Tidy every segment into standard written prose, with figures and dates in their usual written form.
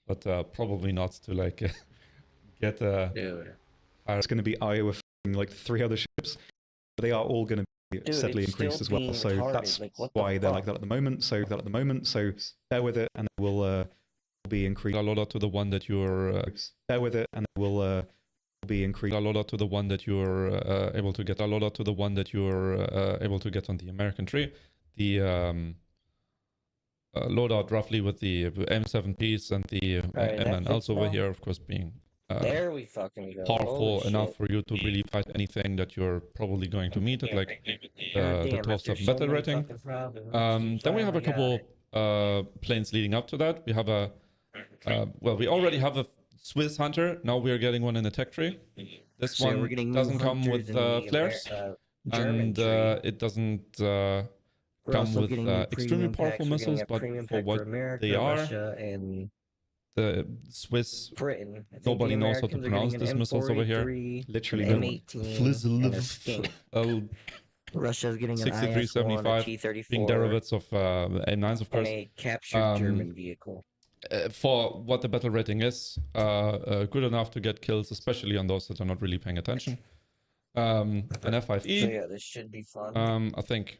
but probably not to like get Dude. It's going to be Iowa like 3 other ships. But they are all going to be Dude, steadily it's increased still as well. being So retarded. that's Like, what why the they're fuck? like that at the moment. So bear with it, and it will be increased. a lot to the one that you're Bear with it, and it will be increased. a lot to the one that you're able to get. A lot to the one that you're able to get on the American tree. The loadout roughly with the M7Ps and the Alright, that MNLs fits over now. here, of course, being There we fucking go. powerful Holy enough shit. for you to really fight anything that you're probably going to meet at like God the damn, top after stuff so battle many rating. fucking problems, Then we have a finally got couple planes leading up to that. We have a well, we already have a Swiss Hunter. Now we are getting one in the tech tree. This So we're one getting new doesn't come hunters with in the flares, German and tree. it doesn't We're come also with getting new extremely premium powerful packs. We're getting missiles, a but premium for pack what for America, they are, Russia, and the Swiss, Britain. I think nobody the knows how to Americans are pronounce getting these an missiles over here. M4A3, Literally an no one. M18, and a Skink. Russia's getting an IS-1, a 6375 T-34, being derivatives of M9s, of course. and a captured German vehicle. For what the battle rating is, good enough to get kills, especially on those that are not really paying attention. An F5E. So yeah, this should be fun. I think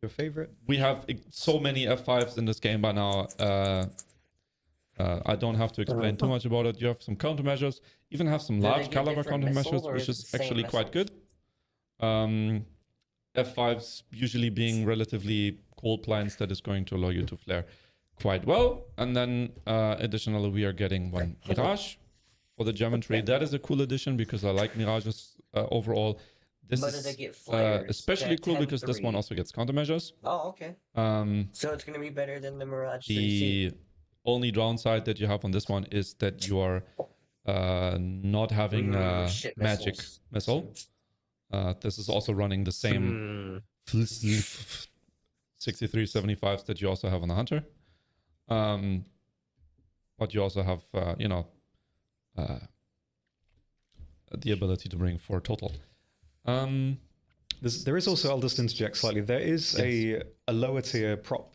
Your favorite? we have so many F5s in this game by now. I don't have to explain too much about it. You have some countermeasures, even have some Do they large get caliber different missiles, countermeasures, or which is it is the same actually quite missiles? good. F5s usually being relatively cold planes that is going to allow you to flare quite well. And then additionally, we are getting one Mirage for the German tree. That is a cool addition because I like Mirages overall. This But do they is get flares? especially That cool because this one 10-3. also gets countermeasures. Oh, okay. So it's gonna be better than the Mirage 3C. The only downside that you have on this one is that you are not having a shit magic missiles. missile. This is also running the same 6375s that you also have on the Hunter. But you also have, the ability to bring 4 total. There is also, I'll just interject slightly, there is a lower tier prop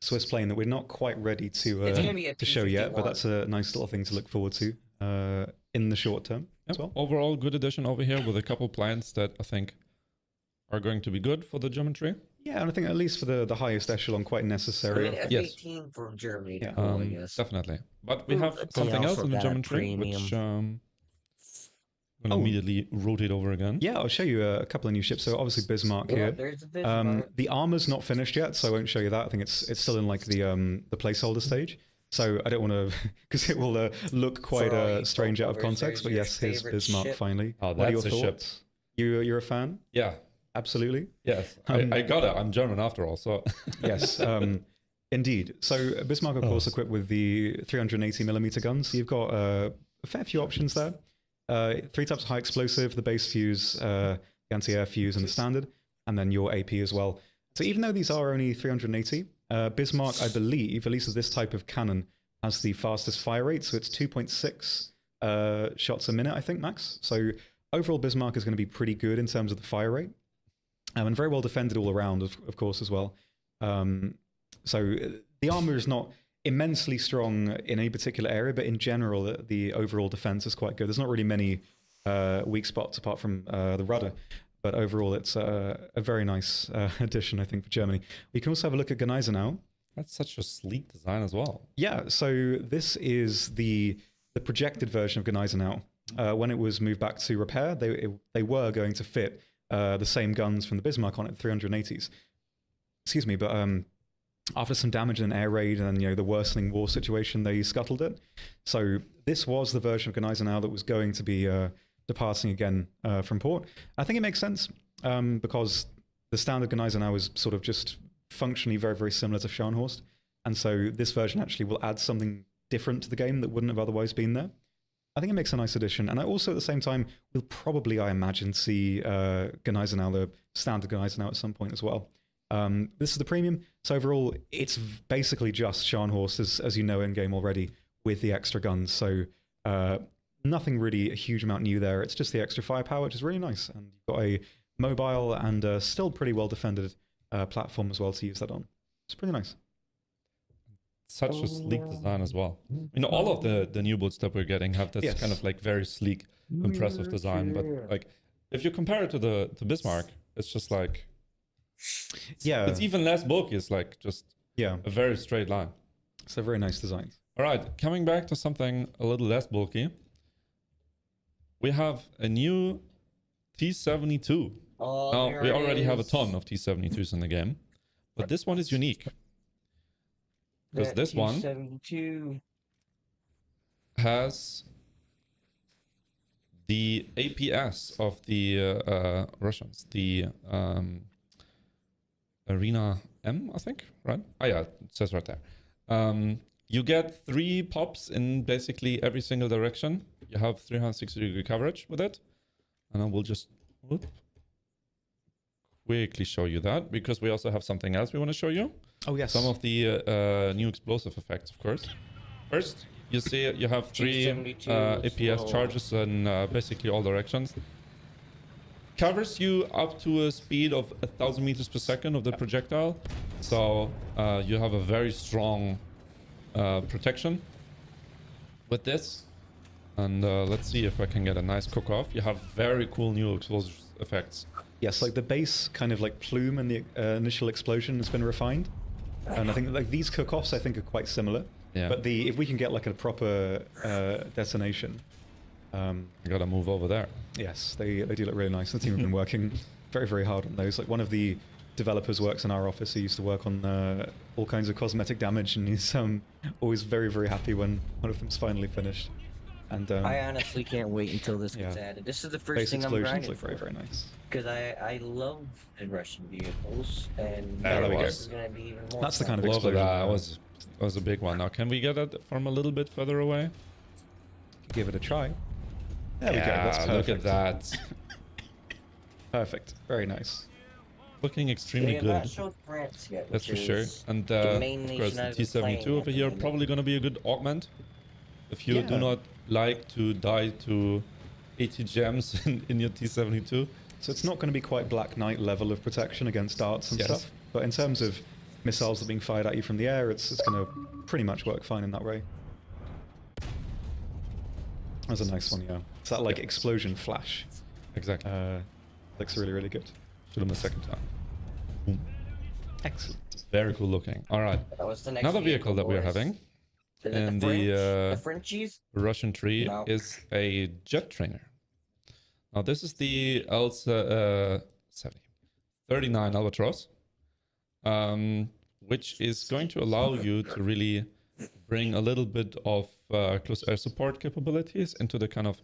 Swiss plane that we're not quite ready It's gonna be a to show yet, but P-51. that's a nice little thing to look forward to in the short term as well. Overall, good addition over here with a couple planes that I think are going to be good for the German tree. Yeah, and I think at least for the highest echelon, quite I necessary. mean, Yes. F-18 for Germany to Yeah. go, I guess. Definitely. But we Ooh, have they something else also in the got a German tree, which premium. I'm going to immediately rotate over again. Yeah, I'll show you a couple of new ships. So obviously Bismarck Yeah, here. there's a Bismarck. The armor's not finished yet, so I won't show you that. I think it's still in like the placeholder stage. So I don't want to, because it will look quite For all you strange out of folk lovers, context. But there's yes, your here's favorite Bismarck ship. finally. Oh, What are your that's a ship. thoughts? You're a fan? Yeah. Absolutely. Yes. I got it. I'm German after all, so. Yes. Indeed. So Bismarck, of course, equipped with the 380mm guns. So you've got a fair few options there. 3 types of high explosive, the base fuse, the anti-air fuse, and the standard, and then your AP as well. So even though these are only 380, Bismarck, I believe, at least with this type of cannon, has the fastest fire rate. So it's 2.6 shots a minute, I think, max. So overall, Bismarck is going to be pretty good in terms of the fire rate. And very well defended all around, of course, as well. So the armor is not immensely strong in any particular area, but in general, the overall defense is quite good. There's not really many weak spots apart from the rudder, but overall, it's a very nice addition, I think, for Germany. We can also have a look at Gneisenau. That's such a sleek design as well. Yeah, so this is the projected version of Gneisenau. When it was moved back to repair, they were going to fit the same guns from the Bismarck on it, 380s. Excuse me, but after some damage in an air raid and the worsening war situation, they scuttled it. So this was the version of Gneisenau that was going to be departing again from port. I think it makes sense because the standard Gneisenau is sort of just functionally very, very similar to Scharnhorst. And so this version actually will add something different to the game that wouldn't have otherwise been there. I think it makes a nice addition. And I also, at the same time, will probably, I imagine, see Gneisenau, the standard Gneisenau at some point as well. This is the premium. So overall, it's basically just Scharnhorst, as you know in-game already, with the extra guns. So nothing really a huge amount new there. It's just the extra firepower, which is really nice. And you've got a mobile and still pretty well-defended platform as well to use that on. It's pretty nice. such a sleek design as well. You know, all of the new boats that we're getting have this kind of like very sleek, impressive design. But like, if you compare it to Bismarck, it's just like, it's even less bulky. It's like just a very straight line. So very nice designs. All right, coming back to something a little less bulky, we have a new T-72. Now, we already have a ton of T-72s in the game, but this one is unique. Because this one has the APS of the Russians, the Arena M, I think, right? Oh yeah, it says right there. You get 3 pops in basically every single direction. You have 360-degree coverage with it. And I will just quickly show you that, because we also have something else we want to show you. Oh, yes. Some of the new explosive effects, of course. First, you see you have 3 APS charges in basically all directions. Covers you up to a speed of 1,000 meters per second of the projectile. So you have a very strong protection with this. And let's see if I can get a nice cook-off. You have very cool new explosive effects. Yes, like the base kind of like plume and the initial explosion has been refined. And I think like these cook-offs I think are quite similar. Yeah. But if we can get like a proper detonation. You gotta move over there. Yes, they do look really nice. The team have been working very, very hard on those. Like one of the developers works in our office. He used to work on all kinds of cosmetic damage, and he's always very, very happy when one of them's finally finished. And I honestly can't wait until this gets added. This is the first thing I'm grinding look very, very nice. Because I love the Russian vehicles, and There we go. this is going to be even more That's the fun. kind of explosion. That was a big one. Now, can we get it from a little bit further away? Give it a try. There we go. That's perfect. Look at that. Perfect. Very nice. Looking extremely They have not good. showed France yet, That's which for sure. is And the main of nation course, the I've been T-72 playing over at here the probably going to be a good augment. If you do Yeah. not like to die to 80 gems in your T-72. So it's not going to be quite Black Knight level of protection against darts and stuff. But in terms of missiles that are being fired at you from the air, it's going to pretty much work fine in that way. That's a nice one, yeah. It's that like explosion flash. Exactly. Looks really, really good. Shoot him a second time. Boom. Excellent. Very cool looking. All right. That was the next Another vehicle that we are boys. having And the Frenchies? Russian tree No. is a jet trainer. Now this is the L39 Albatross, which is going to allow you to really bring a little bit of close air support capabilities into the kind of,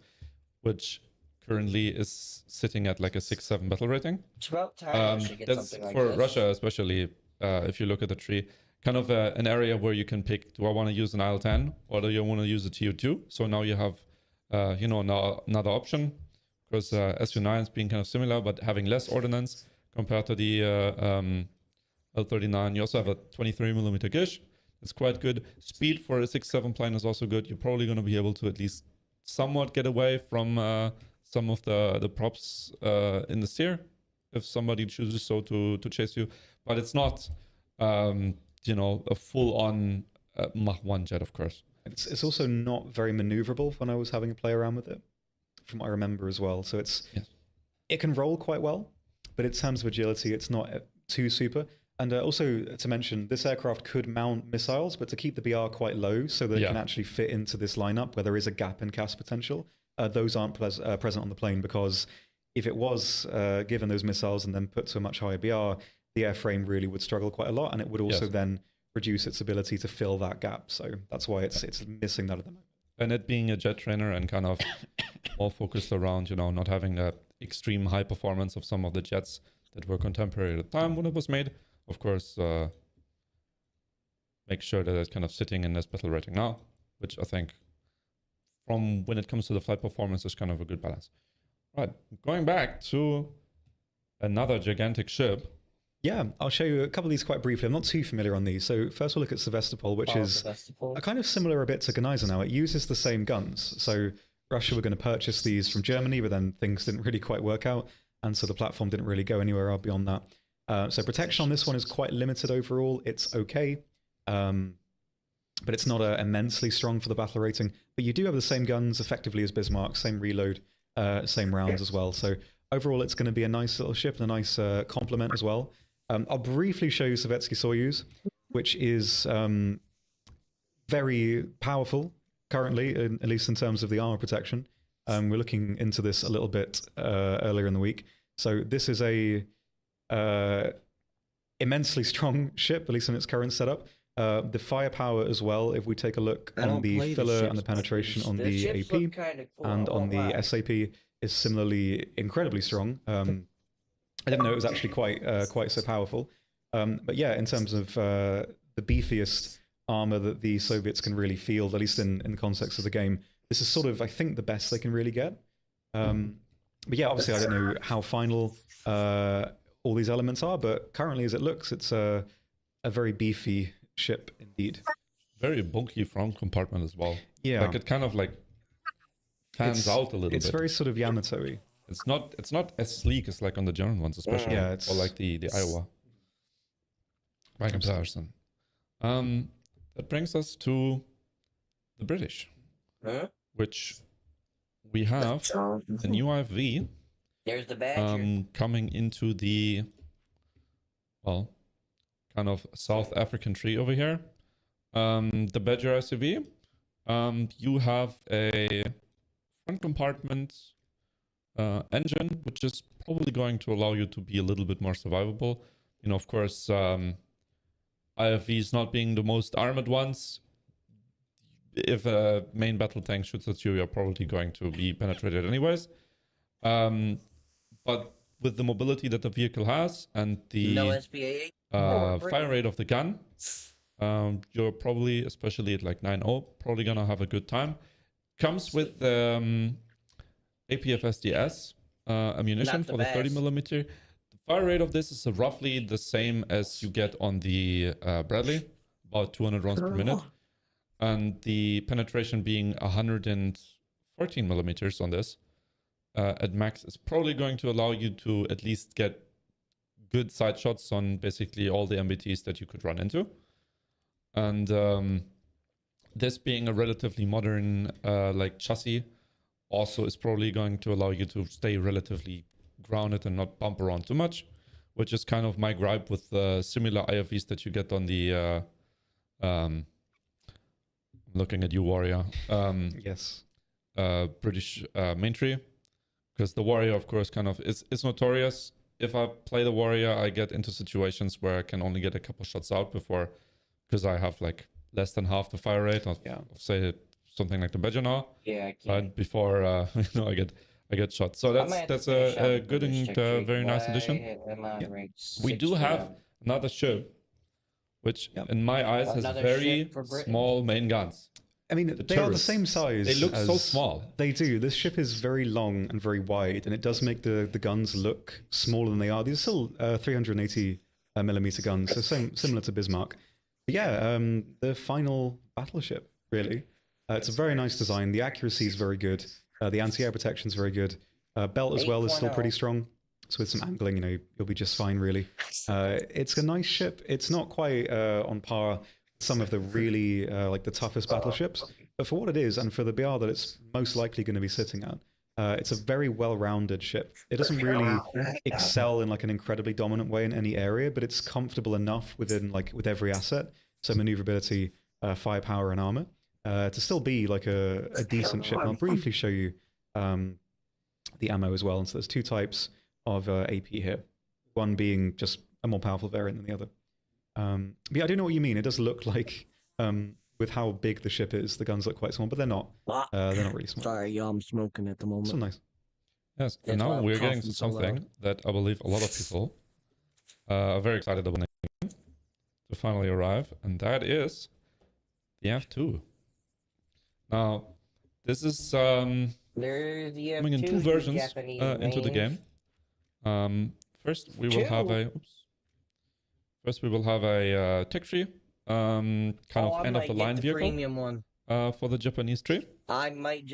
which currently is sitting at like a 6-7 battle rating. It's about time we should get That's something like for this. Russia, especially if you look at the tree, kind of an area where you can pick, do I want to use an IL-10 or do you want to use a TO2? So now you have, now another option, because SU9 is being kind of similar, but having less ordnance compared to the L39. You also have a 23mm Gish. It's quite good. Speed for a 6-7 plane is also good. You're probably going to be able to at least somewhat get away from some of the props in the steer, if somebody chooses so to chase you. But it's not, a full-on Mach 1 jet, of course. It's also not very maneuverable when I was having a play around with it, from what I remember as well. So it can roll quite well, but in terms of agility, it's not too super. And also to mention, this aircraft could mount missiles, but to keep the BR quite low so that it can actually fit into this lineup where there is a gap in CAS potential, those aren't present on the plane, because if it was given those missiles and then put to a much higher BR, the airframe really would struggle quite a lot, and it would also then reduce its ability to fill that gap. So that's why it's missing that at the moment. And it being a jet trainer and kind of more focused around, not having the extreme high performance of some of the jets that were contemporary at the time when it was made, of course, make sure that it's kind of sitting in this battle rating now, which I think from when it comes to the flight performance is kind of a good balance. Right, going back to another gigantic ship. Yeah, I'll show you a couple of these quite briefly. I'm not too familiar on these. So first we'll look at Sevastopol, which is Sevastopol. a kind of similar a bit to Gneisenau. It uses the same guns. So Russia were going to purchase these from Germany, but then things didn't really quite work out. And so the platform didn't really go anywhere beyond that. So protection on this one is quite limited overall. It's okay. but it's not immensely strong for the battle rating. But you do have the same guns effectively as Bismarck, same reload, same rounds as well. So overall, it's going to be a nice little ship and a nice complement as well. I'll briefly show you Sovietsky Soyuz, which is very powerful currently, at least in terms of the armor protection. We're looking into this a little bit earlier in the week. So this is a immensely strong ship, at least in its current setup. The firepower as well, if we take a look on the filler and the penetration on the AP and on the SAP, is similarly incredibly strong. I didn't know it was actually quite so powerful. But yeah, in terms of the beefiest armor that the Soviets can really field, at least in the context of the game, this is sort of, I think, the best they can really get. But yeah, obviously I don't know how final all these elements are, but currently as it looks, it's a very beefy ship indeed. Very bulky front compartment as well. Yeah. Like it kind of like fans out a little bit. It's very sort of Yamato-y. It's not as sleek as like on the German ones, especially. Yeah, or like the Iowa. By comparison. That brings us to the British, which we have a new IFV. There's the badger. Coming into the, well, kind of South African tree over here. The Badger SUV. You have a front compartment engine, which is probably going to allow you to be a little bit more survivable. You know, of course, IFVs not being the most armored ones. If a main battle tank shoots at you, you're probably going to be penetrated anyways. But with the mobility that the vehicle has and the fire rate of the gun, you're probably, especially at like 9.0, probably gonna have a good time. Comes with APFSDS ammunition for the 30mm. The fire rate of this is roughly the same as you get on the Bradley, about 200 rounds per minute. And the penetration being 114mm on this at max is probably going to allow you to at least get good side shots on basically all the MBTs that you could run into. And this being a relatively modern like chassis also is probably going to allow you to stay relatively grounded and not bump around too much, which is kind of my gripe with similar IFVs that you get on the I'm looking at you, Warrior. Yes. British main tree, because the Warrior, of course, kind of is notorious. If I play the Warrior, I get into situations where I can only get a couple shots out before, because I have like less than half the fire rate of say something like the Badger now. Yeah, I can't. Right before I get shot. So that's a good and very nice addition. We do have another ship, which in my eyes has very small main guns. I mean, they are the same size. They look so small. They do. This ship is very long and very wide, and it does make the guns look smaller than they are. These are still 380mm guns, so similar to Bismarck. But yeah, the final battleship, really. It's a very nice design. The accuracy is very good. The anti-air protection is very good. Belt as well is still pretty strong. So with some angling, you know, you'll be just fine, really. It's a nice ship. It's not quite on par with some of the really, like the toughest battleships. But for what it is, and for the BR that it's most likely going to be sitting at, it's a very well-rounded ship. It doesn't really excel in like an incredibly dominant way in any area, but it's comfortable enough within like with every asset. So maneuverability, firepower, and armor. To still be like a decent ship. And I'll briefly show you the ammo as well. And so there's two types of AP here. One being just a more powerful variant than the other. But yeah, I do know what you mean. It does look like, with how big the ship is, the guns look quite small, but they're not. They're not really small. Sorry, I'm smoking at the moment. So nice. Yes, and now we're getting to something that I believe a lot of people are very excited about to finally arrive, and that is the F2. Now, this is coming in two versions into the game. First, we will have a tech tree, kind of end of the line vehicle for the Japanese tree,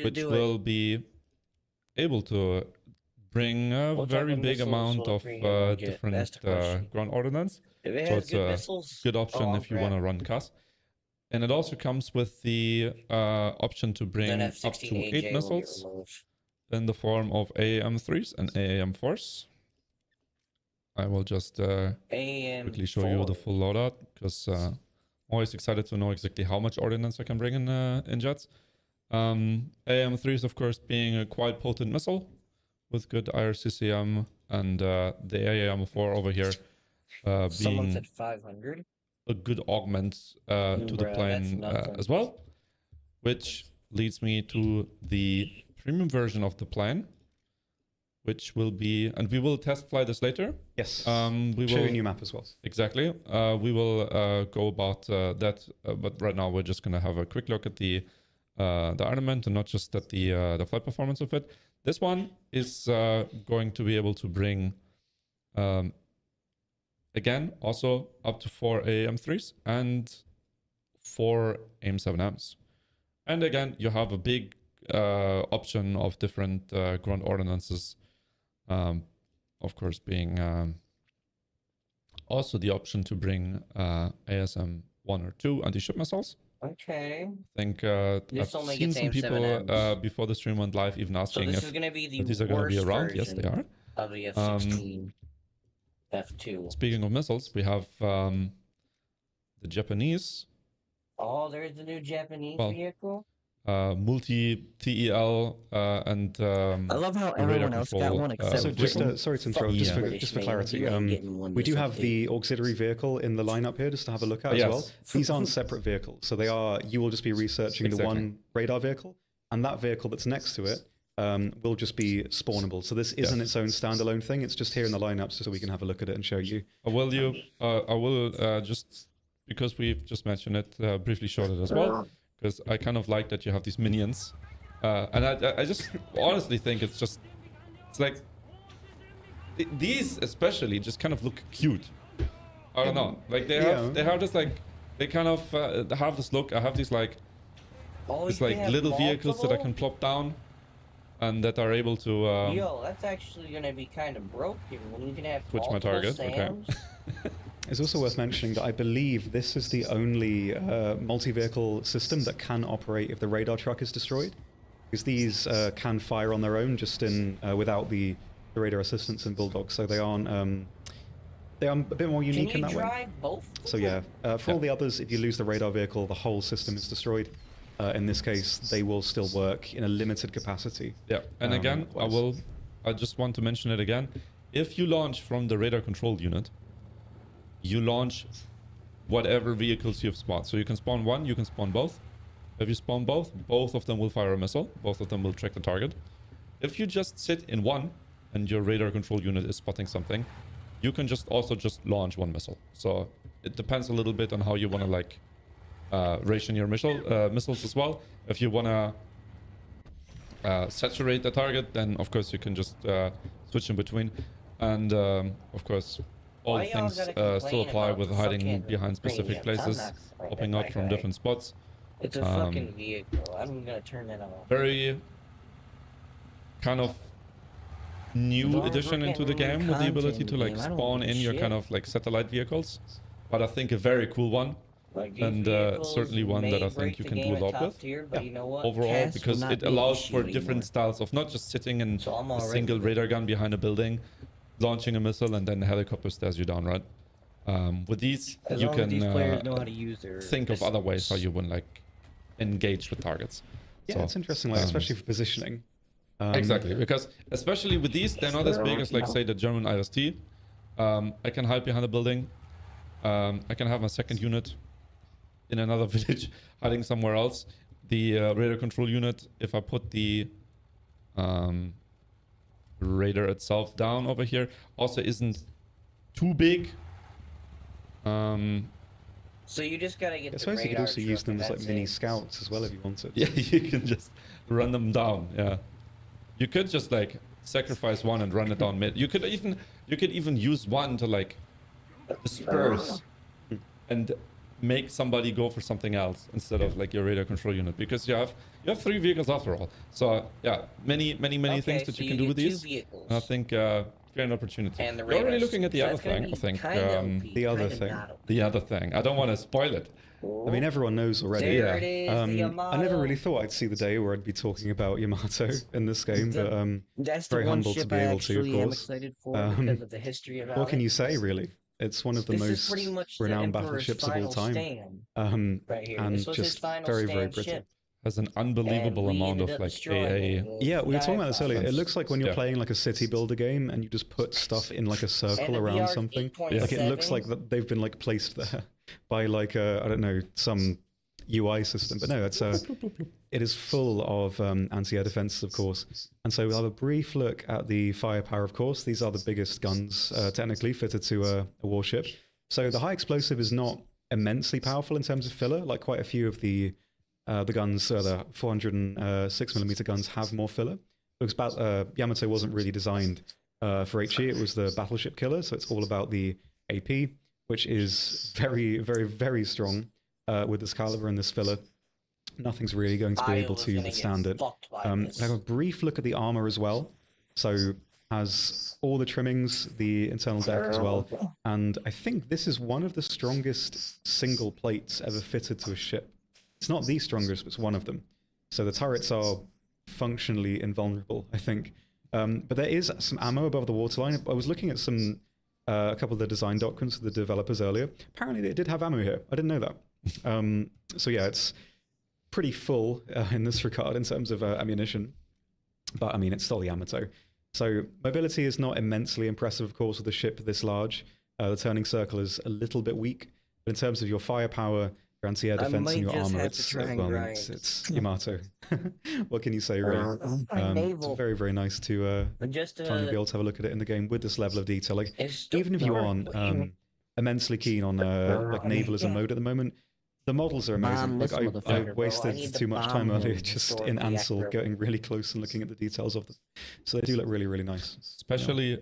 which will be able to bring a very big amount of different ground ordnance. So it's a good option if you want to run CAS. And it also comes with the option to bring Then up to F-16 8 AJ will get missiles removed. in the form of AAM-3s and AAM-4s. I will just quickly show you the full loadout, because I'm always excited to know exactly how much ordnance I can bring in jets. AAM-3s, of course, being a quite potent missile with good IRCCM, and the AAM-4 over here Someone being said 500. a good augment to the Bruh, plane that's nothing. as well, which leads me to the premium version of the plane, which will be, and we will test fly this later. Yes. We Show you will a new map as well. exactly. We will go about that, but right now we're just gonna have a quick look at the armament and not just at the flight performance of it. This one is going to be able to bring, again, also up to 4 AAM-3s and 4 AIM-7Ms. And again, you have a big option of different ground ordnances. Of course, being also the option to bring ASM 1 or 2 anti-ship missiles. Okay. I think This I've only seen gets some people AIM-7Ms. before the stream went live even So asking this if is going to be the these are going to be worst around. Yes, version they are. of the F-16 F2. Speaking of missiles, we have the Japanese Oh, there's the new Japanese Well, vehicle. multi-TEL and I love how radar everyone else got control, one except So just Britain. sorry to Fuck interrupt, you, just for British man, clarity. you ain't getting one We do this have update. the auxiliary vehicle in the lineup here just to have a look at as Yes. well. These aren't separate vehicles, so they are. You will just be researching Exactly. the one radar vehicle, and that vehicle that's next to it will just be spawnable. So this isn't its own standalone thing. It's just here in the lineup, so we can have a look at it and show you. I will just, because we've just mentioned it, briefly showed it as well, because I kind of like that you have these minions, and I just honestly think it's like these especially just kind of look cute. I don't know, like they have this like, they kind of have this look. I have these like Oh, these you like have little vehicles that I multiple? can plop down, and that are able to Yo, that's actually gonna be kind of broken when you can have switch my multiple target. Okay. Sams. It's also worth mentioning that I believe this is the only multi-vehicle system that can operate if the radar truck is destroyed, because these can fire on their own just in without the radar assistance in Bulldog, so they are a bit more unique Can in you that way. drive both? So yeah, for all the others, if you lose the radar vehicle, the whole system is destroyed. In this case, they will still work in a limited capacity. Yeah, and again, I just want to mention it again. If you launch from the radar control unit, you launch whatever vehicles you've spawned. So you can spawn one, you can spawn both. If you spawn both of them will fire a missile. Both of them will track the target. If you just sit in one and your radar control unit is spotting something, you can just launch one missile. So it depends a little bit on how you want to like ration your missiles as well. If you want to saturate the target, then of course you can just switch in between. And of course, all Why y'all things gotta still complain apply about with the hiding fucking behind specific premiums? I'm places, not complaining, popping out my from guy. different spots. It's a fucking vehicle. I'm gonna turn that off. Very kind of new Don't addition into the forget game with the content ability to like game. I don't spawn give a in your shit. kind of like satellite vehicles, but I think a very cool one. Like, these And vehicles certainly one may that I break think you the can do game a at lot top with. tier, but you know what? Overall, Cast will because not it be an allows issue for anymore. different styles of not just sitting in So I'm a already single with radar gun behind a building, launching a missile, and then the helicopter stares you down, right? With these, As you long as can these players know how to use their think of other ways how systems. you would like engage with targets. Yeah, So, it's interesting, like especially for positioning. Exactly, because especially with these, they're not as big as like say the German IST. I can hide behind a building. I can have my second unit in another village hiding somewhere else. The radar control unit, if I put the radar itself down over here, also isn't too big. So you just gotta get I the suppose you could radar also use truck them and as like that's mini it. scouts as well if you wanted. Yeah, you can just run them down. Yeah, you could just like sacrifice one and run it down mid. You could even use one to like disperse and make somebody go for something else instead of like your radar control unit, because you have 3 vehicles after all. So yeah, many Okay, things that so you can do with get two these. vehicles. And I think great opportunity. And the We're already radar looking at the so other it's gonna thing. I be think kinda OP, the other kinda thing. not OP. the other thing. I don't want to spoil it. I mean, everyone knows already. There it is, the I never Yamato. really thought I'd see the day where I'd be talking about Yamato in this game, but That's the very one humble to ship be I able to, of actually am course. excited for because of the history about What can it. you say, really? It's one of the This is pretty most much the renowned Emperor's battleships of all final time, stand right here. and This was his just final very, very stand pretty. ship, Has an and unbelievable we amount ended of up like destroying AA. it. Yeah, we were talking Dive about this earlier. It bombs. looks like when you're Yeah. playing like a city builder game and you just put stuff in like a And circle the around VR something. 8.7. Like it looks like that they've been like placed there by like I don't know, some UI system. But no, it is full of anti-air defenses, of course. And so we'll have a brief look at the firepower, of course. These are the biggest guns technically fitted to a warship. So the high explosive is not immensely powerful in terms of filler. Like quite a few of the guns, the 406mm guns have more filler. Because Yamato wasn't really designed for HE. It was the battleship killer. So it's all about the AP, which is very, very, very strong with this caliber and this filler. Nothing's really going to be able to withstand it. I have a brief look at the armor as well. So has all the trimmings, the internal deck as well. And I think this is one of the strongest single plates ever fitted to a ship. It's not the strongest, but it's one of them. So the turrets are functionally invulnerable, I think. But there is some ammo above the waterline. I was looking at a couple of the design documents of the developers earlier. Apparently they did have ammo here. I didn't know that. So yeah, it's pretty full in this regard in terms of ammunition. But I mean, it's still the Yamato. So mobility is not immensely impressive, of course, with a ship this large. The turning circle is a little bit weak. But in terms of your firepower, your anti-air defense, and your armor, it's Yamato. What can you say, really? It's very, very nice to finally be able to have a look at it in the game with this level of detail. Like, even if you aren't immensely keen on like navalism mode at the moment, the models are amazing. Like I wasted too much time earlier just in Ansel getting really close and looking at the details of them. So they do look really, really nice.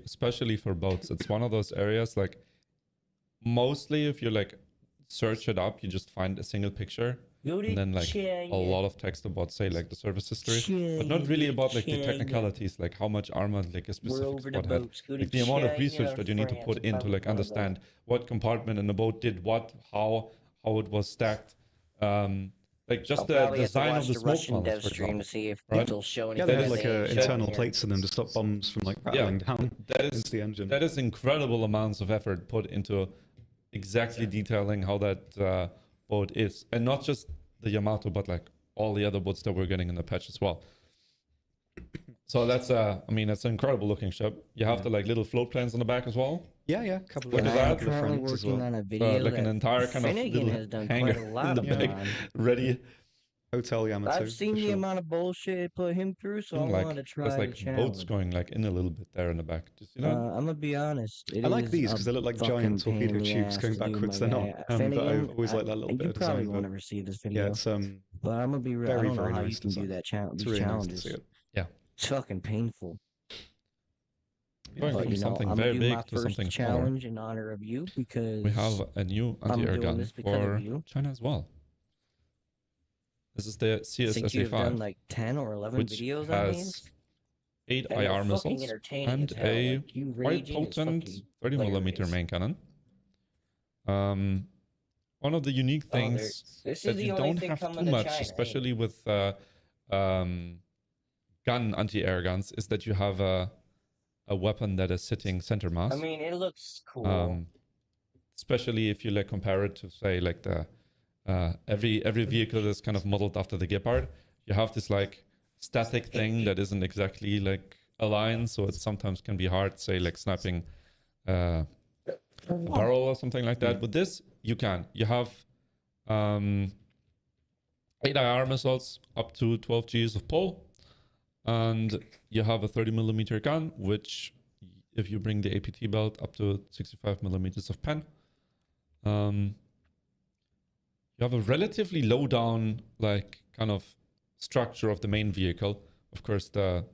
Especially for boats. It's one of those areas like mostly if you like search it up, you just find a single picture and then like a lot of text about say like the service history, but not really about like the technicalities, like how much armor like a specific squad had. Like the amount of research that you need to put in to like understand what compartment in the boat did what, how it was stacked. Like just the design of the smoke funnels, for example. To see if right? it'll show Yeah, they had like internal plates in them to stop bombs from like rattling down into the engine. That is incredible amounts of effort put into exactly detailing how that boat is, and not just the Yamato, but like all the other boats that we're getting in the patch as well. So that's I mean, it's an incredible looking ship. You have the like little float planes on the back as well. Yeah, couple Look of at that. currently working on a video like an entire kind of Finnegan little has done hangar quite a lot in the of back, on. ready. Hotel Yamato. I've seen the amount of bullshit it put him through, so I like, want to try there's the like challenge. boats going like in a little bit there in the back. Just you know. I'm gonna be honest. I like these because they look like giant torpedo tubes going backwards. They're not, but I always like that little bit of design. You probably won't ever see this video. Yeah, it's but I'm gonna be real. very, I don't know very how nice you can design. do that challenge. It's These really nice to challenges. see it. Yeah. It's fucking painful. Going But, from something I'm very gonna do my big to first something smaller. challenge in honor of you because We have a new anti-air doing gun this because of for you. China as well. This is the since you've done CSSA-5, like 10 or 11 which videos on these. has 8 and they're IR fucking missiles entertaining and as hell. a Like, you quite raging is potent fucking 30mm hilarious. main cannon. One of the unique things this is that the you only don't thing have coming too to much, China, especially with gun anti-air guns, is that you have a weapon that is sitting center mass. I mean, it looks cool. Especially if you like compare it to say like the every vehicle is kind of modeled after the Gepard. You have this like static thing that isn't exactly like aligned, so it sometimes can be hard, say like snapping a barrel or something like that. With this, you can. You have 8 IR missiles up to 12 Gs of pull, and you have a 30mm gun, which if you bring the APT belt up to 65mm of pen. You have a relatively low down like kind of structure of the main vehicle. Of course, the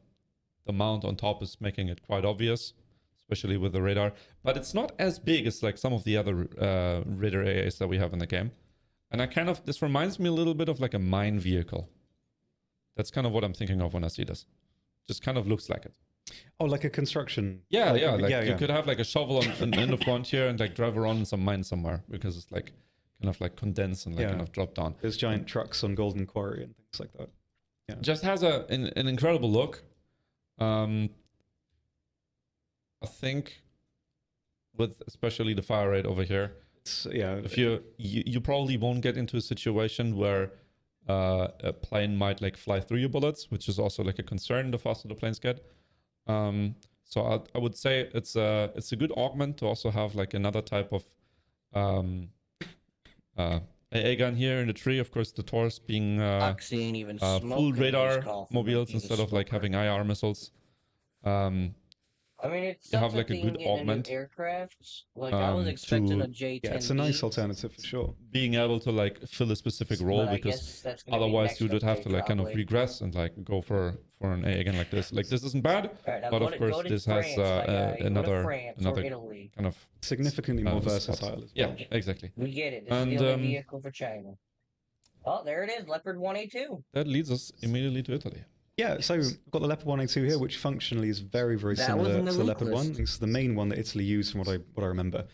mount on top is making it quite obvious, especially with the radar. But it's not as big as like some of the other radar AAs that we have in the game. And this reminds me a little bit of like a mine vehicle. That's kind of what I'm thinking of when I see this. Just kind of looks like it. Oh, like a construction. Yeah, like, you could have like a shovel in the front here and like drive around in some mine somewhere, because it's like kind of like condense and like kind of drop down. There's giant trucks on Golden Quarry and things like that. Yeah. Just has an incredible look. I think with especially the fire rate over here, if you probably won't get into a situation where a plane might like fly through your bullets, which is also like a concern the faster the planes get. So I would say it's a good augment to also have like another type of AA gun here in the tree. Of course, the Taurus being full radar mobiles instead of like having IR missiles. I mean, it's you have like a good augment. Aircraft. Like I was expecting a J-10. Yeah, it's a nice alternative for sure. Being able to like fill a specific role, because otherwise you would have to like kind of regress and like go for an A again like this. Like this isn't bad, but of course this has another kind of significantly more versatile. Yeah, exactly. We get it. This is the only vehicle for China. Oh, there it is, Leopard 1A2. That leads us immediately to Italy. Yeah, so we've got the Leopard 1A2 here, which functionally is very, very similar to the Leopard 1. It's the main one that Italy used from what I remember.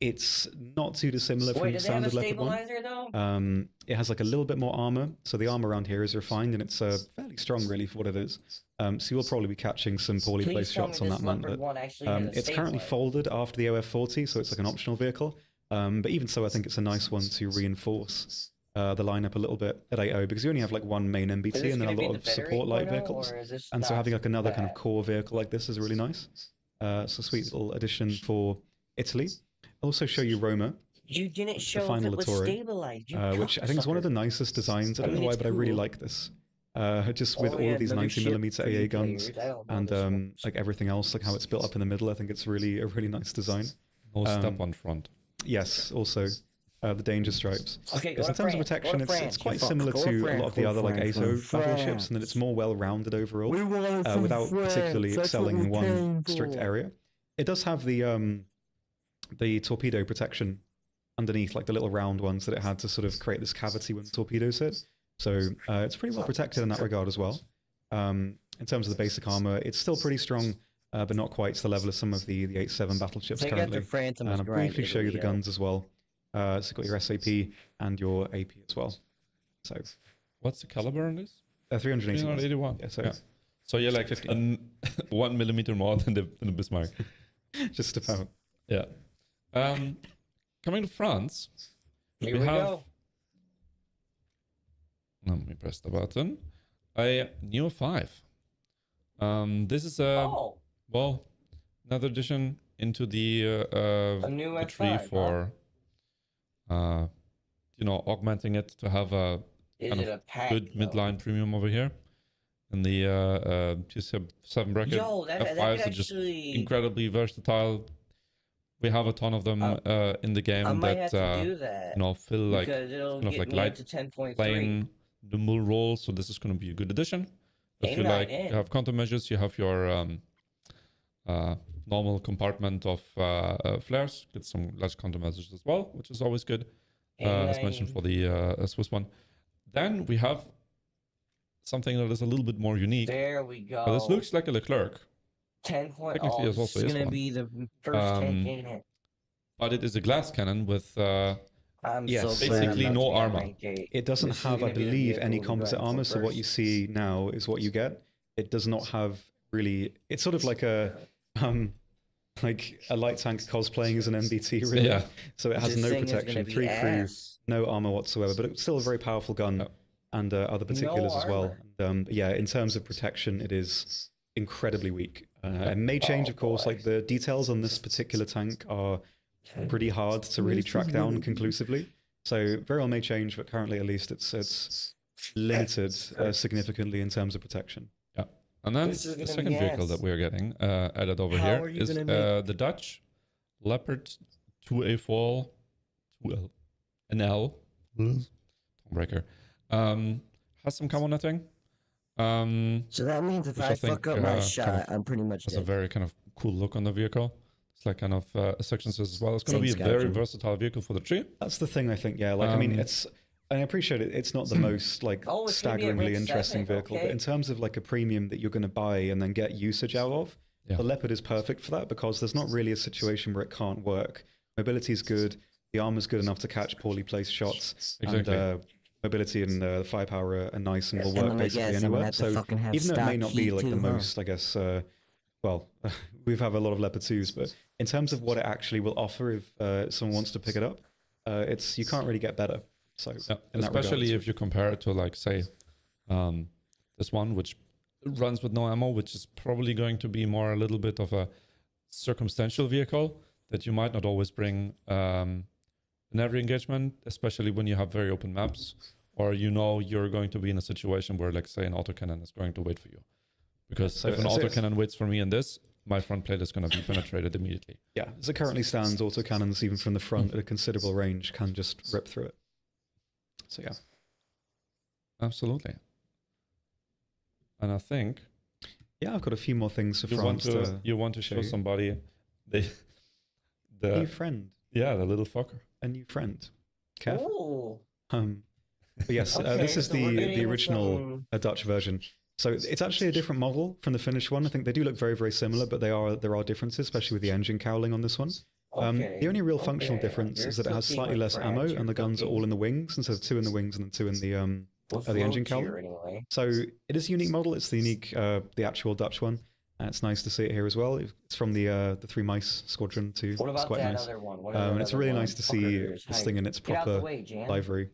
It's not too dissimilar from the standard Leopard 1. It has like a little bit more armor, so the armor around here is refined, and it's fairly strong really for what it is. So you'll probably be catching some poorly placed shots on that mantlet. It's currently folded after the OF-40, so it's like an optional vehicle. But even so, I think it's a nice one to reinforce the lineup a little bit at 8.0, because you only have like one main MBT and then a lot of support light vehicles, and so having like another kind of core vehicle like this is really nice. So sweet little addition for Italy. I'll also show you Roma. You didn't show the final Littorio, which I think is one of the nicest designs. I don't know why, but I really like this. Just with all of these 90mm AA guns and like everything else, like how it's built up in the middle, I think it's really a really nice design. No step on front. Yes, also. The danger stripes. Okay, in terms of protection, it's quite similar to a lot of the other like ATO battleships, and that it's more well-rounded overall, without particularly excelling in one strict area. It does have the torpedo protection underneath, like the little round ones that it had to sort of create this cavity when the torpedoes hit. So it's pretty well protected in that regard as well. In terms of the basic armor, it's still pretty strong, but not quite to the level of some of the 8.7 battleships currently. And I'll briefly show you the guns as well. So you've got your SAP and your AP as well. So, what's the caliber on this? 381. 381. Yeah, so you're like 1 millimeter more than the Bismarck. Just about. Yeah. Coming to France, Here we go. Let me press the button. A Neo 5. This is well, another addition into the tree for. Augmenting it to have a kind of good midline premium over here in the T7 bracket. F5s are just incredibly versatile. We have a ton of them in the game that fill like kind of like light playing the mull role. So this is going to be a good addition. If you like, you have countermeasures. You have your normal compartment of flares, get some large countermeasures as well, which is always good, as mentioned for the Swiss one. Then we have something that is a little bit more unique. There we go. But this looks like a Leclerc. 10 point. Technically, this also is going to be the first tank in it. But it is a glass cannon with basically no armor. It doesn't have, I believe, any composite armor. So what you see now is what you get. It does not have really. It's sort of like a light tank cosplaying as an MBT, really. Yeah. So it has no protection, 3 crew, no armor whatsoever, but it's still a very powerful gun and other particulars as well. And, yeah, in terms of protection, it is incredibly weak. It may change, of course. Like the details on this particular tank are pretty hard to really track down conclusively. So very well may change, but currently at least it's limited significantly in terms of protection. And then the second vehicle that we're getting added over here is the Dutch Leopard 2A4 2L NL breaker. Has some camo netting. So that means if I fuck up my shot, I'm pretty much dead. It's a very kind of cool look on the vehicle. It's like kind of sections as well. It's going to be a very versatile vehicle for the tree. That's the thing, I think. Yeah, like I mean, I appreciate it. It's not the most like staggeringly interesting vehicle, but in terms of like a premium that you're going to buy and then get usage out of, the Leopard is perfect for that because there's not really a situation where it can't work. Mobility is good. The armor's good enough to catch poorly placed shots. Exactly. And mobility and firepower are nice and will And work let me basically guess, I'm gonna anywhere. have to So fucking have even though it may stock not be heat like the too, huh? most, I guess, well, we have a lot of Leopard 2s, but in terms of what it actually will offer if someone wants to pick it up, you can't really get better. So Yeah, in that regard, especially if you compare it to like say this one, which runs with no ammo, which is probably going to be more a little bit of a circumstantial vehicle that you might not always bring in every engagement, especially when you have very open maps, or you know you're going to be in a situation where, like, say, an autocannon is going to wait for you. Because So if an as it- autocannon waits for me in this, my front plate is going to be penetrated immediately. Yeah, as it currently stands, autocannons, even from the front at a considerable range, can just rip through it. So yeah. Absolutely. And I think Yeah, I've got a few more things for France you want to show you. somebody the new friend, yeah, the little fucker. a new friend. Kev. Ooh. But yes, Okay, this is so we're the getting original some- Dutch version. So it's actually a different model from the Finnish one. I think they do look very, very similar, but there are differences, especially with the engine cowling on this one. The only real functional difference is that it has slightly less ammo, and the guns are all in the wings instead of 2 in the wings and then 2 in the engine cowling. Anyway. So it is a unique model. It's the unique, the actual Dutch one. And it's nice to see it here as well. It's from the 3 Mice Squadron too. What It's about quite that nice. other one? What And it's really nice to see Fuckers. this thing in its Get out the proper way, Jan. livery.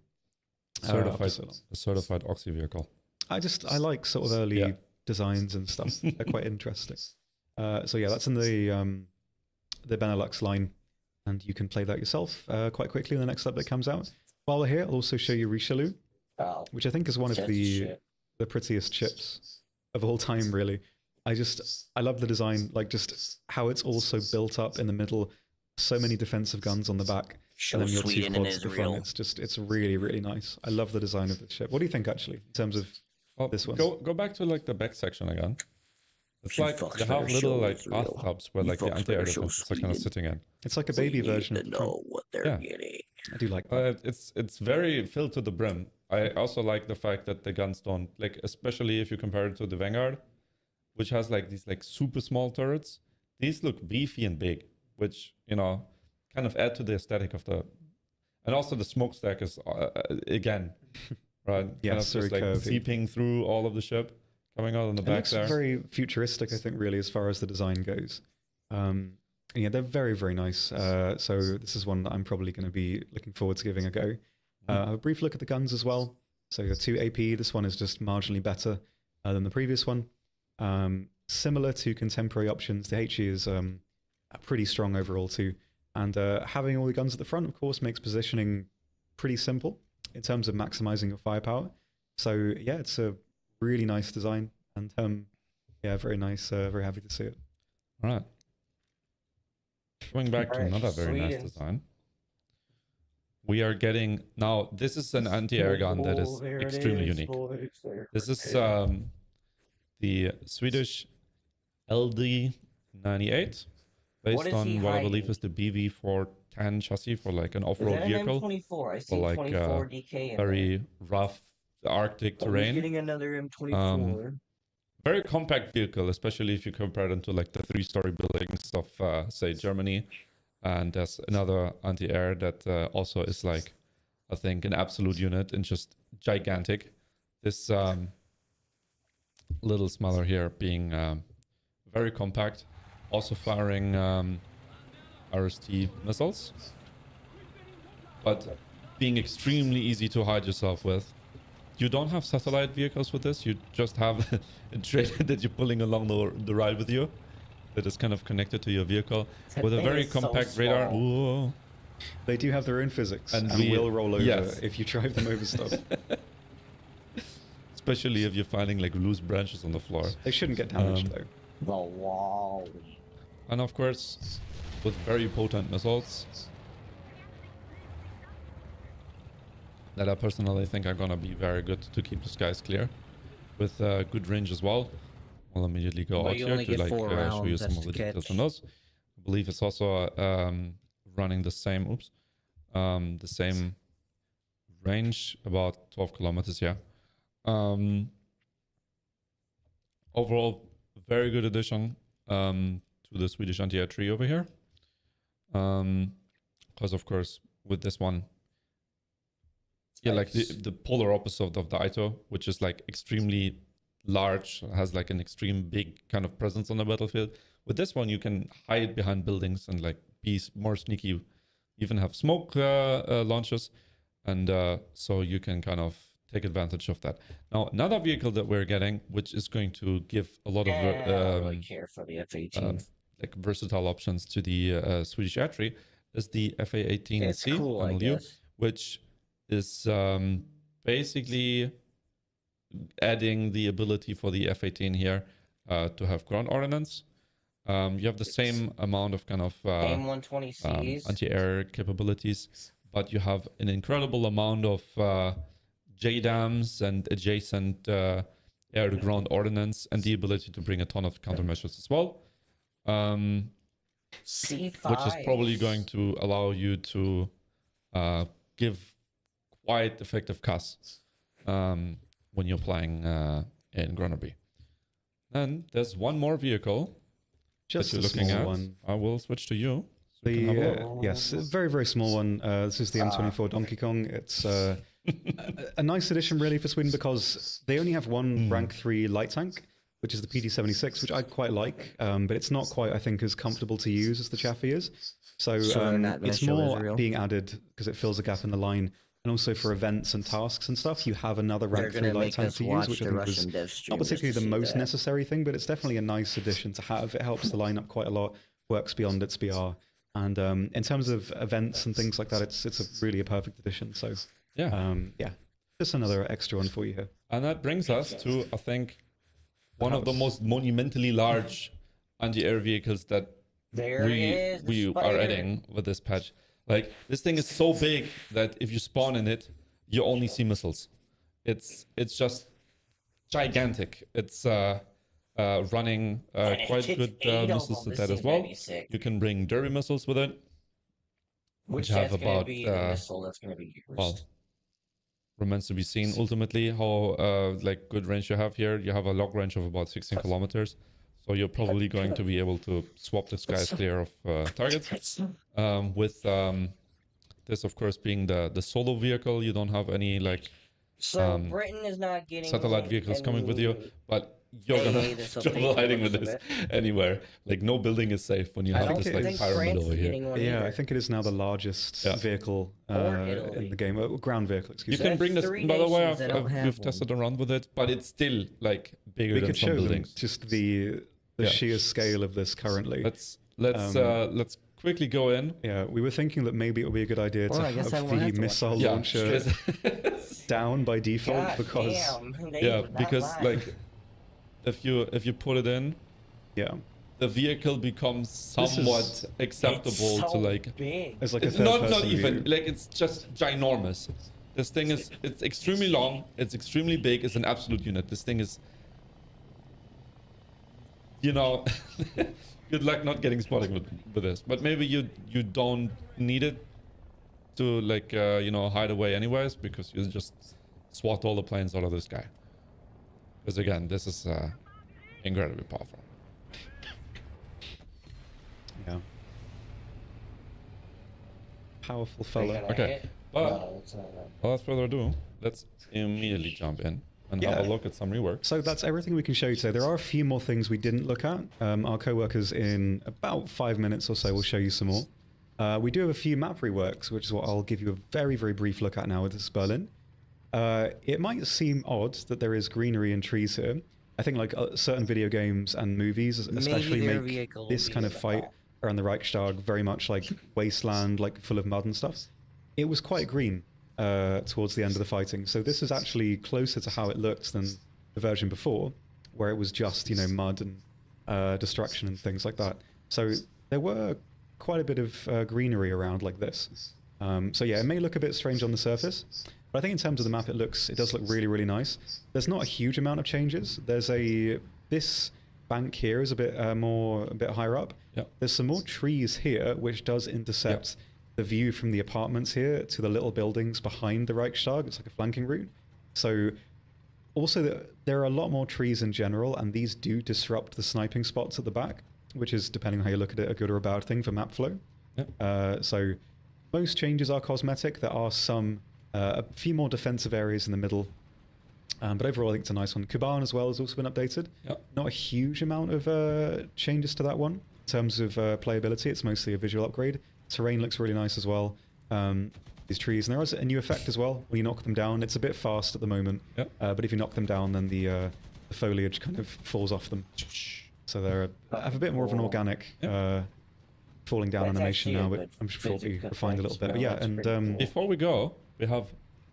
Certified, so long. a certified oxy vehicle. I like sort of early designs and stuff. They're quite interesting. So yeah, that's in the Benelux line, and you can play that yourself quite quickly in the next update comes out. While we're here, I'll also show you Richelieu, Oh, which I think is one of that's the shit. prettiest ships of all time, really. I love the design, like just how it's also built up in the middle, so many defensive guns on the back, Show and then your 2 Sweden and quads at the front. Israel. It's really, really nice. I love the design of this ship. What do you think, actually, in terms of Well, this one? Go back to like the back section again. It's You like fucks you have better little show like Israel. bathtubs where You like the fucks anti-air better show defenses are kind of Sweden. sitting in. It's like a We baby need version to of the front. know what they're Yeah. getting. I do like that. It's very filled to the brim. I also like the fact that the guns don't, like, especially if you compare it to the Vanguard, which has like these like super small turrets. These look beefy and big, which, you know, kind of add to the aesthetic of the, and also the smokestack is again, right? Yes, kind of just very like curvy. seeping through all of the ship, coming out on the It back looks there. very futuristic, I think, really, as far as the design goes. And yeah, they're very, very nice. So this is one that I'm probably going to be looking forward to giving a go. Have a brief look at the guns as well. So your 2 AP, this one is just marginally better than the previous one. Similar to contemporary options, the HE is pretty strong overall too. And having all the guns at the front, of course, makes positioning pretty simple in terms of maximizing your firepower. So yeah, it's a really nice design, and yeah, very nice. Very happy to see it. All right. Going back to Alright, another very nice Sweden. design. We are getting now. This is an anti-air gun that is There it extremely is, unique. boys, there This it is the Swedish LD98, What based is on he what I believe hiding? is the BV410 chassis for like an Is off-road that an vehicle, M24? I see for like 24 DK in there. very rough Arctic Oh, he's terrain. getting another M24. Very compact vehicle, especially if you compare them to like the 3-story buildings of say Germany. And there's another anti-air that also is like, I think, an absolute unit and just gigantic. This little smaller here being very compact, also firing RST missiles, but being extremely easy to hide yourself with. You don't have satellite vehicles with this. You just have a trailer that you're pulling along the ride with you, that is kind of connected to your vehicle That with a thing very is so compact radar. small. Ooh. They do have their own physics And and we- will roll over yes. if you drive them over stuff. Especially if you're finding like loose branches on the floor. They shouldn't get damaged though. The wall. And of course, with very potent missiles that I personally think are gonna be very good to keep the skies clear, with good range as well. We'll immediately go But out you here only to get like 4 show you rounds, some that's of the the details catch. on those. I believe it's also running the same, the same range, about 12 kilometers, yeah. Overall, very good addition to the Swedish anti-air tree over here. Because of course, with this one. Yeah, like the polar opposite of the Ito, which is like extremely large, has like an extreme big kind of presence on the battlefield. With this one, you can hide behind buildings and like be more sneaky. You even have smoke launches, and so you can kind of take advantage of that. Now, another vehicle that we're getting, which is going to give a lot of I don't really care for the F-18. like versatile options to the Swedish Air Tree, is the FA-18C It's cool, I MLU, guess. which is basically adding the ability for the F-18 here to have ground ordnance. You have the same amount of kind of AIM-120Cs. anti-air capabilities, but you have an incredible amount of JDAMs and adjacent air-to-ground ordnance, and the ability to bring a ton of countermeasures as well. C5. Which is probably going to allow you to give quite effective casts when you're playing in Grenoble. And there's one more vehicle Just that a you're looking small at. one. I will switch to you. So you can have a look. Yes, a very, very small one. This is the M24 Donkey Kong. It's a nice addition, really, for Sweden, because they only have one rank 3 light tank, which is the PD-76, which I quite like, but it's not quite, I think, as comfortable to use as the Chaffee is. So they're not gonna it's show more Israel? being added because it fills a gap in the line. And also for events and tasks and stuff, you have another They're rank 3 gonna light make tank us to use, watch which I the think was Russian dev not stream particularly the most necessary thing, but it's definitely a nice addition to have. It helps the lineup quite a lot, works beyond its BR. And in terms of events and things like that, it's really a perfect addition. So Yeah. yeah, just another extra one for you here. And that brings us to, I think, one of the most monumentally large anti-air vehicles that we are adding with this patch. Like, this thing is so big that if you spawn in it, you only see missiles. It's just gigantic. It's running quite good missiles with that as well. You can bring derby missiles with it. Which have that's going about, to be the missile that's going to be used. Well, remains to be seen ultimately how like good range you have here. You have a log range of about 16 kilometers. So you're probably going to be able to swap the skies clear of targets. With this, of course, being the solo vehicle, you don't have any like So Britain is not getting satellite vehicles coming with you, any but you're gonna AA, have this'll trouble take hiding most with of this it. anywhere. Like, no building is safe when you I have don't this like think pyramid France over is here. getting one Yeah, either. I think it is now the largest vehicle Or in Italy. the game. Ground vehicle, You excuse So me. can bring this. that's 3 By the way, nations that don't have we've one. tested around with it, but it's still like bigger We than could some show them buildings. just the Yeah. sheer scale of this currently. Let's quickly go in. Yeah, we were thinking that maybe it would be a good idea Well, to I guess have I won't the have to watch missile Yeah, launcher down by default God because damn, they yeah, would not because lie. like if you put it in, yeah, the vehicle becomes This somewhat is- acceptable It's to so like. big. it's like a It's third not person even view. like, it's just ginormous. This thing is, it's extremely long, it's extremely big, it's an absolute unit. This thing is, you know, good luck not getting spotted with this. But maybe you don't need it to like you know, hide away anyways, because you just swat all the planes out of the sky. Because again, this is incredibly powerful. Yeah, powerful Are fella. you gonna Okay, hit? but No, it's not right. without further ado, let's immediately jump in and have a Yeah. look at some reworks. So that's everything we can show you today. There are a few more things we didn't look at. Our co-workers in about 5 minutes or so will show you some more. We do have a few map reworks, which is what I'll give you a very, very brief look at now with this Berlin. It might seem odd that there is greenery and trees here. I think like certain video games and movies especially their make vehicle will this be kind of the fight map. around the Reichstag very much like wasteland, like full of mud and stuff. It was quite green towards the end of the fighting. So this is actually closer to how it looks than the version before, where it was just, you know, mud and destruction and things like that. So there were quite a bit of greenery around like this. So yeah, it may look a bit strange on the surface, but I think in terms of the map, it does look really, really nice. There's not a huge amount of changes. There's this bank here is a bit higher up. Yep. There's some more trees here, which does intercept the view from the apartments here to the little buildings behind the Reichstag. It's like a flanking route. So also there are a lot more trees in general, and these do disrupt the sniping spots at the back, which is, depending on how you look at it, a good or a bad thing for map flow. Yep. So most changes are cosmetic. There are some, a few more defensive areas in the middle. But overall, I think it's a nice one. Kuban as well has also been updated. Yep. Not a huge amount of changes to that one. In terms of playability, it's mostly a visual upgrade. Terrain looks really nice as well. These trees. And there is a new effect as well. When you knock them down, it's a bit fast at the moment. Yep. But if you knock them down, then the foliage kind of falls off them. So they have a bit more of an organic falling down That's animation now, actually a but good I'm sure it'll be physics refined a little effect bit. as But well. yeah, That's and pretty cool. Before we go, we have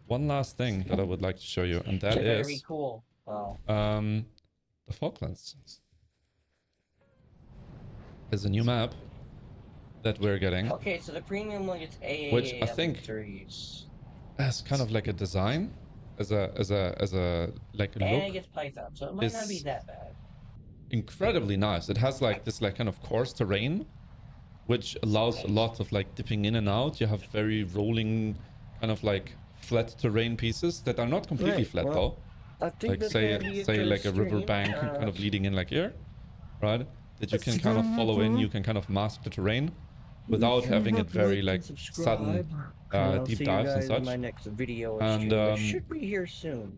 one last thing that I would like to show you, and that Very is cool. Wow. the Falklands. There's a new map that we're getting. Okay, so the premium one gets AA. Which I think has kind of like a design, as a like a And it look, gets Python, so it might not be is that bad. incredibly nice. It has like this like kind of coarse terrain, which allows a lot of like dipping in and out. You have very rolling, kind of like flat terrain pieces that are not completely Right, flat well, though. I think Like that's say gonna be it say for like a the stream. riverbank kind of leading in like here, right? That you can kind of follow in. You can kind of mask the terrain without having it very like sudden I'll deep see dives you and guys such. in my next video or And, stream, which should be here soon.